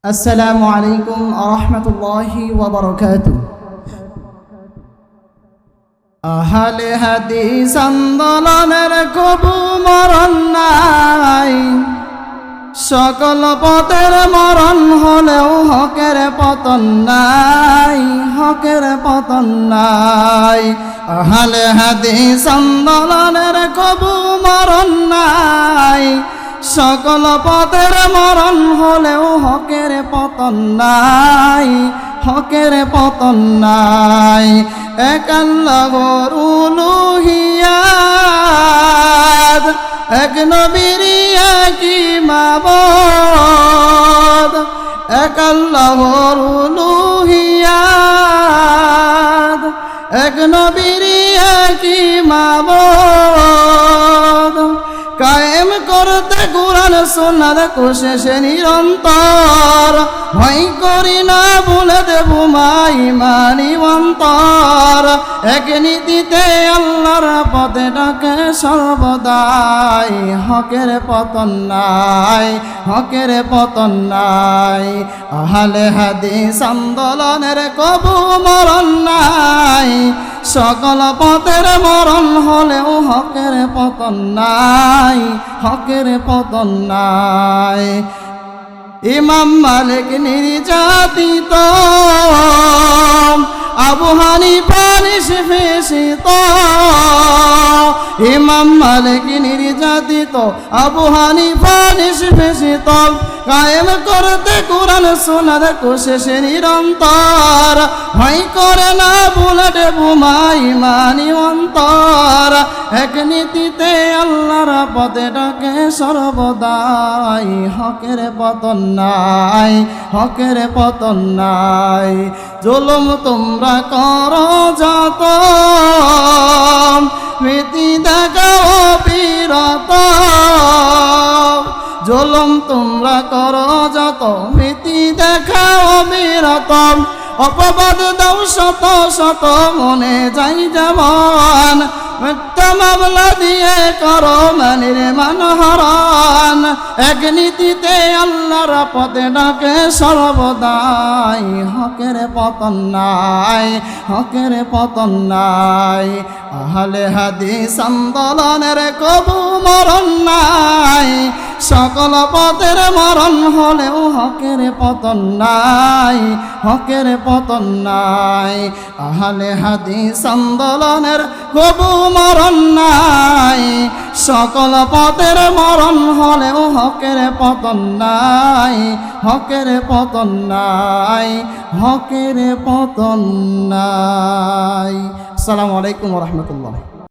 আসসালামু আলাইকুম আরহামতুল্লাহি ওয়া বারাকাতুহু। আহলে হাদিস আন্দোলনের কবু মরণ নাই, সকল পথের মরণ হলেও হকের পতন নাই, হকের পতন নাই। আহলে হাদিস আন্দোলনের কবু মরণ নাই, সকল পথের মরণ হলেও হকের পতন নাই, হকের পতন নাই। এক আল্লাহর উলুহিয়াত, এক নবীর একই মাবুদ, এক আল্লাহর উলুহিয়াত, এক নবীর একই মাবুদ। কায়েম করতে কুরআন সুন্নাত কোশিশে নিরন্তর, ভয় করি না ভুলে দেব মা ইমানি অন্তর। এক নীতিতে আল্লাহর পথে ডাকে সর্বদাই, হকের পতন নাই, হকের পতন নাই। আহলে হাদিস আন্দোলনের কবু মরণ নাই, সকল পথের মরণ হলেও হকের পতন নাই, হকের পতন নাই। ইমাম মালিক নির্যাতিত, আবু হানিফা নিষ্পেষিত। ইমাম মালিক নির্যাতিত, আবু হানিফা নিষ্পেষিত। কায়েম করতে কুরআন সুন্নাত কোশিশে নিরন্তর, ভয় করে না বুলেট বোমা ইমানি অন্তর। এক নীতিতে আল্লাহর পথে ডাকে সর্বদাই, হকের পতন নাই, হকের পতন নাই। জুলুম তোমরা করো যত, মিতি দেখাও বিরত। জুলুম তোমরা করো যত, মিতি দেখাও বিরত। অপবাদ দাও শত শত, মনে যাই যেমন। মিথ্যা মামলা দিয়ে করো মানির মানহারান। এক নীতিতে আল্লাহর পথে ডাকে সর্বদাই, হকের পতন নাই, হকের পতন নাই। আহলে হাদিস আন্দোলনের কবু মরণ নাই, সকল পথের মরণ হলেও হকের পতন নাই, হকের পতন নাই। আহলে হাদিস আন্দোলনের কবু মরণ নাই, সকল পথের মরণ হলেও হকের পতন নাই, হকের পতন নাই, হকের পতন নাই। আসসালামু আলাইকুম ওয়া রাহমাতুল্লাহ।